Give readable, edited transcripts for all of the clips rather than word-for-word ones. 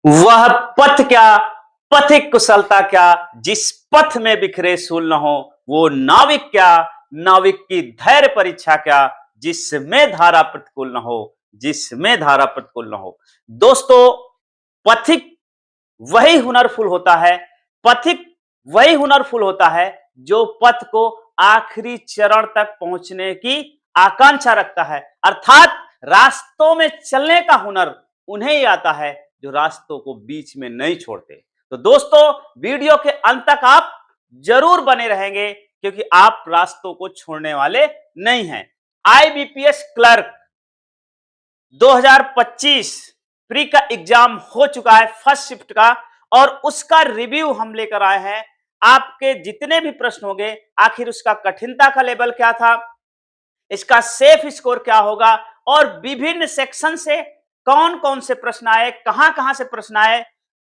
वह पथ क्या, पथिक कुशलता क्या, जिस पथ में बिखरे सूल न हो। वो नाविक क्या, नाविक की धैर्य परीक्षा क्या, जिसमें धारा प्रतिकूल न हो, जिसमें धारा प्रतिकूल न हो। दोस्तों, पथिक वही हुनरफुल होता है, पथिक वही हुनरफुल होता है जो पथ को आखिरी चरण तक पहुंचने की आकांक्षा रखता है। अर्थात रास्तों में चलने का हुनर उन्हें ही आता है जो रास्तों को बीच में नहीं छोड़ते। तो दोस्तों, वीडियो के अंत तक आप जरूर बने रहेंगे क्योंकि आप रास्तों को छोड़ने वाले नहीं हैं। आईबीपीएस क्लर्क 2025 प्री का एग्जाम हो चुका है, फर्स्ट शिफ्ट का, और उसका रिव्यू हम लेकर आए हैं। आपके जितने भी प्रश्न होंगे, आखिर उसका कठिनता का लेवल क्या था, इसका सेफ स्कोर क्या होगा, और विभिन्न सेक्शन से कौन कौन से प्रश्न आए, कहां कहां से प्रश्न आए,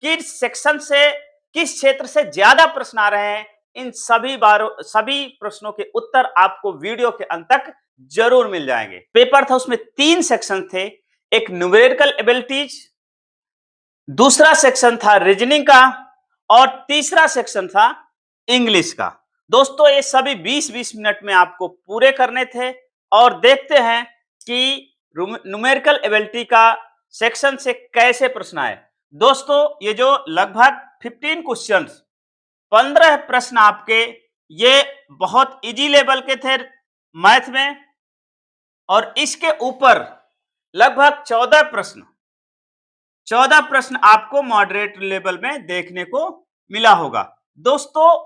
किस सेक्शन से, किस क्षेत्र से ज्यादा प्रश्न आ रहे हैं, इन सभी प्रश्नों के उत्तर आपको वीडियो के अंत तक जरूर मिल जाएंगे। पेपर था, उसमें 3 सेक्शन थे। एक न्यूमेरिकल एबिलिटीज, दूसरा सेक्शन था रीजनिंग का, और तीसरा सेक्शन था इंग्लिश का। दोस्तों, ये सभी 20-20 मिनट में आपको पूरे करने थे। और देखते हैं कि न्यूमेरिकल एबिलिटी का सेक्शन से कैसे प्रश्न आए। दोस्तों, ये जो लगभग 15 क्वेश्चंस, 15 प्रश्न आपके, ये बहुत इजी लेवल के थे मैथ में, और इसके ऊपर लगभग 14 प्रश्न आपको मॉडरेट लेवल में देखने को मिला होगा। दोस्तों,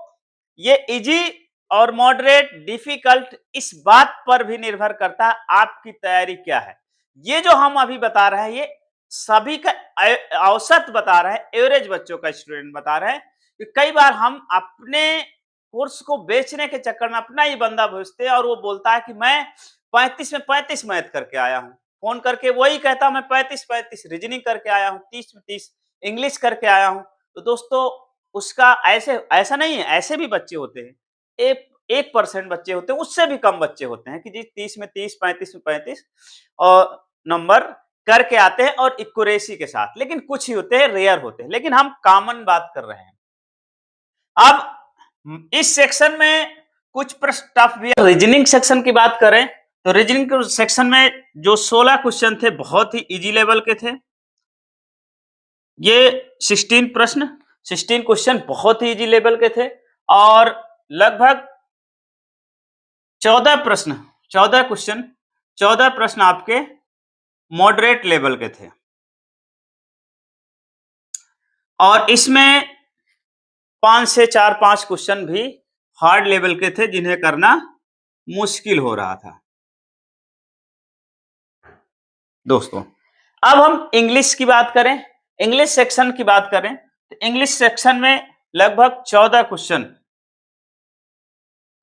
ये इजी और मॉडरेट, डिफिकल्ट, इस बात पर भी निर्भर करता है आपकी तैयारी क्या है। ये जो हम अभी बता रहे हैं, ये सभी का औसत बता रहे हैं, एवरेज बच्चों का स्टूडेंट बता रहे हैं। कि कई बार हम अपने कोर्स को बेचने के चक्कर में अपना ही बंदा भेजते हैं और वो बोलता है कि मैं 35 में 35 मैथ करके आया हूं। फोन करके वही कहता मैं 35 रीजनिंग करके आया हूं, 30 में 30 इंग्लिश करके आया हूं। तो दोस्तों, उसका ऐसा नहीं है, ऐसे भी बच्चे होते हैं। एक 1% बच्चे होते हैं, उससे भी कम बच्चे होते हैं कि जी 30 में 30, 35 में 35 और नंबर करके आते हैं और इक्यूरेसी के साथ। लेकिन कुछ ही होते हैं, रेयर होते हैं, लेकिन हम कॉमन बात कर रहे हैं। अब इस सेक्शन में कुछ प्रश्न टफ भी है। रीजनिंग सेक्शन की बात करें तो रीजनिंग सेक्शन में जो 16 क्वेश्चन थे, बहुत ही इजी लेवल के थे। ये 16 क्वेश्चन बहुत ही इजी लेवल के थे, और लगभग 14 प्रश्न, 14 प्रश्न आपके मॉडरेट लेवल के थे, और इसमें 5 से 4-5 क्वेश्चन भी हार्ड लेवल के थे जिन्हें करना मुश्किल हो रहा था। दोस्तों, अब हम इंग्लिश की बात करें, इंग्लिश सेक्शन की बात करें तो इंग्लिश सेक्शन में लगभग 14 क्वेश्चन,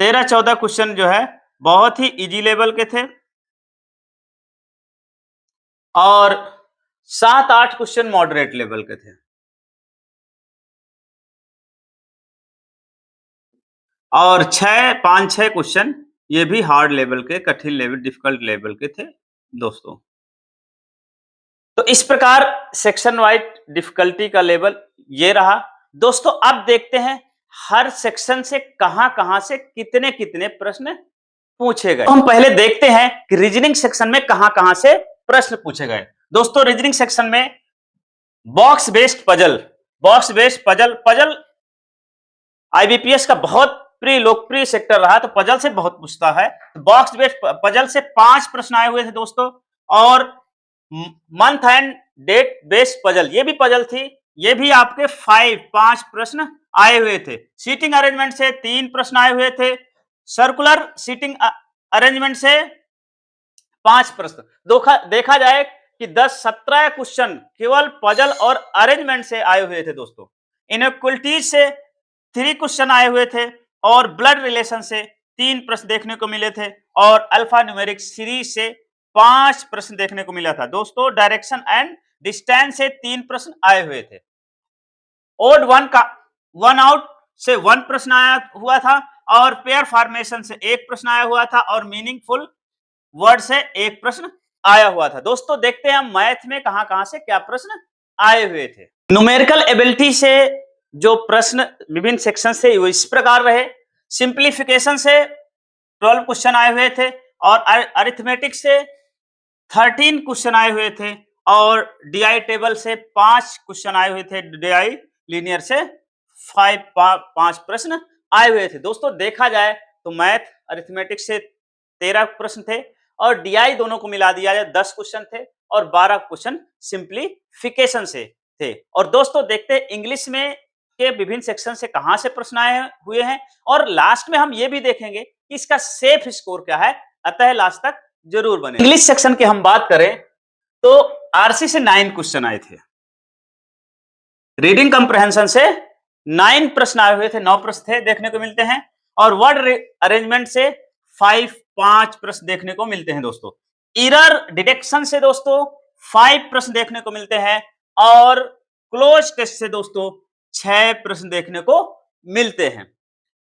13-14 क्वेश्चन जो है बहुत ही इजी लेवल के थे, और 7-8 क्वेश्चन मॉडरेट लेवल के थे, और 5-6 क्वेश्चन ये भी हार्ड लेवल के, कठिन लेवल, डिफिकल्ट लेवल के थे। दोस्तों, तो इस प्रकार सेक्शन वाइज डिफिकल्टी का लेवल ये रहा। दोस्तों, अब देखते हैं हर सेक्शन से कहां से कितने कितने प्रश्न पूछे गए। तो हम पहले देखते हैं कि रीजनिंग सेक्शन में कहां से प्रश्न पूछे गए। दोस्तों, रीजनिंग सेक्शन में बॉक्स बेस्ड पजल आईबीपीएस का बहुत प्रिय लोकप्रिय सेक्टर रहा, तो पजल से बहुत पूछता है। तो बॉक्स बेस्ड पजल से 5 प्रश्न आए हुए थे दोस्तों, और month and date based puzzle, ये भी पजल थी, ये भी आपके 5 प्रश्न आए हुए थे। सीटिंग अरेंजमेंट से 3 प्रश्न आए हुए थे, सर्कुलर सीटिंग अरेंजमेंट से 5 प्रश्न। देखा जाए कि 10-17 क्वेश्चन केवल पजल और अरेंजमेंट से आए हुए थे दोस्तों। इनइक्वलिटीज से 3 क्वेश्चन आए हुए थे, और ब्लड रिलेशन से 3 प्रश्न देखने को मिले थे, और अल्फा न्यूमेरिक सीरीज से 5 प्रश्न देखने को मिला था। दोस्तों, डायरेक्शन एंड डिस्टेंस से 3 प्रश्न आए हुए थे। ओड वन आउट से 1 प्रश्न आया हुआ था, और पेयर फॉर्मेशन से 1 प्रश्न आया हुआ था, और मीनिंगफुल वर्ड से 1 प्रश्न आया हुआ था। दोस्तों, देखते हैं हम मैथ में कहां से क्या प्रश्न आए हुए थे। न्यूमेरिकल एबिलिटी से जो प्रश्न विभिन्न सेक्शन से वो इस प्रकार रहे। सिंप्लीफिकेशन से 12 क्वेश्चन आए हुए थे और अरिथमेटिक से 13 क्वेश्चन आए हुए थे और डीआई टेबल से 5 क्वेश्चन आए हुए थे। डीआई लीनियर से 5 प्रश्न आए हुए थे। दोस्तों देखा जाए तो मैथ अरिथमेटिक से 13 प्रश्न थे और डीआई दोनों को मिला दिया जाए 10 क्वेश्चन थे और 12 क्वेश्चन सिंप्लीफिकेशन से थे। और दोस्तों देखते हैं इंग्लिश में के विभिन्न सेक्शन से कहां से प्रश्न आए हुए हैं और लास्ट में हम ये भी देखेंगे कि इसका सेफ स्कोर क्या है। अतः लास्ट तक जरूर बने। इंग्लिश सेक्शन की हम बात करें तो आरसी से 9 क्वेश्चन आए थे। रीडिंग कंप्रहेंशन से 9 प्रश्न आए हुए थे, 9 प्रश्न थे देखने को मिलते हैं और वर्ड अरेंजमेंट से 5 प्रश्न देखने को मिलते हैं दोस्तों। एरर डिटेक्शन से दोस्तों 5 प्रश्न देखने को मिलते हैं और क्लोज टेस्ट से दोस्तों 6 प्रश्न देखने को मिलते हैं।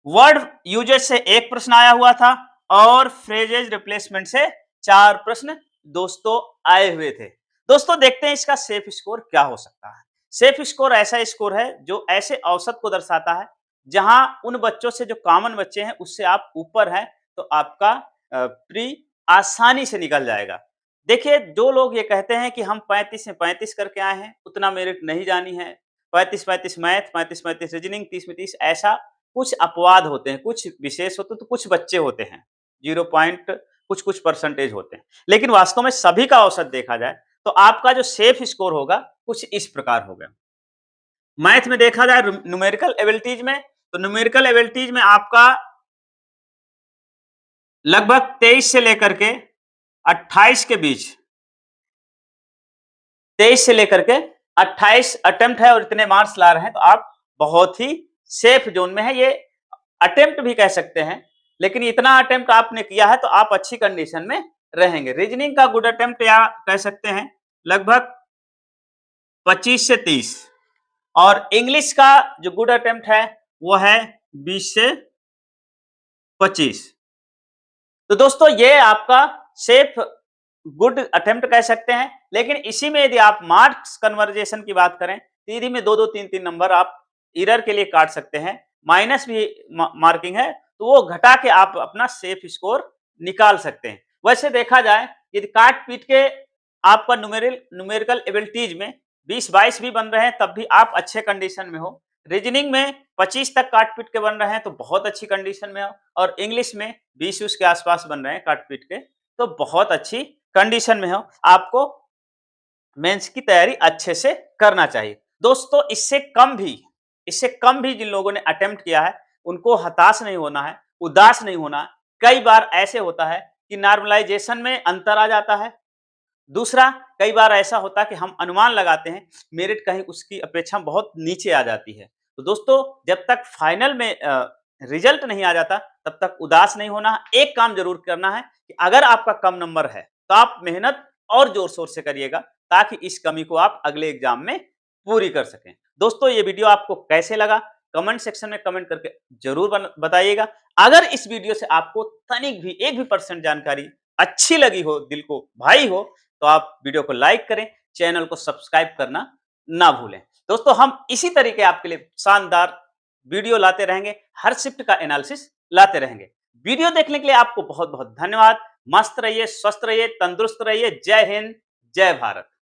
वर्ड यूजेज से 1 प्रश्न आया हुआ था और फ्रेजेज रिप्लेसमेंट से 4 प्रश्न दोस्तों आए हुए थे। दोस्तों देखते हैं इसका सेफ स्कोर क्या हो सकता है। सेफ स्कोर ऐसा स्कोर है जो ऐसे औसत को दर्शाता है जहां उन बच्चों से जो कॉमन बच्चे हैं उससे आप ऊपर हैं तो आपका प्री आसानी से निकल जाएगा। देखिए जो लोग ये कहते हैं कि हम 35 में 35 करके आए हैं, उतना मेरिट नहीं जानी है, 35-35 मैथ, 35-35 रीजनिंग, 30 में 30, ऐसा कुछ अपवाद होते हैं, कुछ विशेष होते हैं, तो कुछ बच्चे होते हैं 0 पॉइंट कुछ परसेंटेज होते हैं। लेकिन वास्तव में सभी का औसत देखा जाए तो आपका जो सेफ स्कोर होगा कुछ इस प्रकार होगा। मैथ में देखा जाए न्यूमेरिकल एबिलिटीज में, तो न्यूमेरिकल एबिलिटीज में आपका लगभग 23 से लेकर के 28 के बीच, 23 से लेकर के 28 अटेम्प्ट है और इतने मार्क्स ला रहे हैं तो आप बहुत ही सेफ जोन में है। ये अटेम्प्ट भी कह सकते हैं, लेकिन इतना अटेम्प्ट आपने किया है तो आप अच्छी कंडीशन में रहेंगे। रीजनिंग का गुड अटेम्प्ट या कह सकते हैं लगभग 25 से 30 और इंग्लिश का जो गुड अटेम्प्ट है वो है 20 से 25। तो दोस्तों ये आपका सेफ गुड अटेम्प्ट कह सकते हैं। लेकिन इसी में यदि आप मार्क्स कन्वर्जेशन की बात करें तो यदि में 2-2 3-3 नंबर आप एरर के लिए काट सकते हैं, माइनस भी मार्किंग है तो वो घटा के आप अपना सेफ स्कोर निकाल सकते हैं। वैसे देखा जाए यदि काट पीट के आपका न्यूमेरिकल एबिलिटीज में 20-22 भी बन रहे हैं तब भी आप अच्छे कंडीशन में हो। रीजनिंग में 25 तक काट पीट के बन रहे हैं तो बहुत अच्छी कंडीशन में हो और इंग्लिश में 20 के आसपास बन रहे हैं काट पीट के तो बहुत अच्छी कंडीशन में हो। आपको मेंस की तैयारी अच्छे से करना चाहिए। दोस्तों इससे कम भी जिन लोगों ने अटेम्प्ट किया है उनको हताश नहीं होना है, उदास नहीं होना है। कई बार ऐसे होता है कि नॉर्मलाइजेशन में अंतर आ जाता है। दूसरा, कई बार ऐसा होता है कि हम अनुमान लगाते हैं मेरिट कहीं उसकी अपेक्षा बहुत नीचे आ जाती है। तो दोस्तों जब तक फाइनल में रिजल्ट नहीं आ जाता तब तक उदास नहीं होना। एक काम जरूर करना है कि अगर आपका कम नंबर है तो आप मेहनत और जोर शोर से करिएगा ताकि इस कमी को आप अगले एग्जाम में पूरी कर सकें। दोस्तों ये वीडियो आपको कैसे लगा कमेंट सेक्शन में कमेंट करके जरूर बताइएगा। अगर इस वीडियो से आपको तनिक भी 1% जानकारी अच्छी लगी हो, दिल को भाई हो, तो आप वीडियो को लाइक करें, चैनल को सब्सक्राइब करना ना भूलें। दोस्तों हम इसी तरीके आपके लिए शानदार वीडियो लाते रहेंगे, हर शिफ्ट का एनालिसिस लाते रहेंगे। वीडियो देखने के लिए आपको बहुत बहुत धन्यवाद। मस्त रहिए, स्वस्थ रहिए, तंदुरुस्त रहिए। जय हिंद, जय भारत।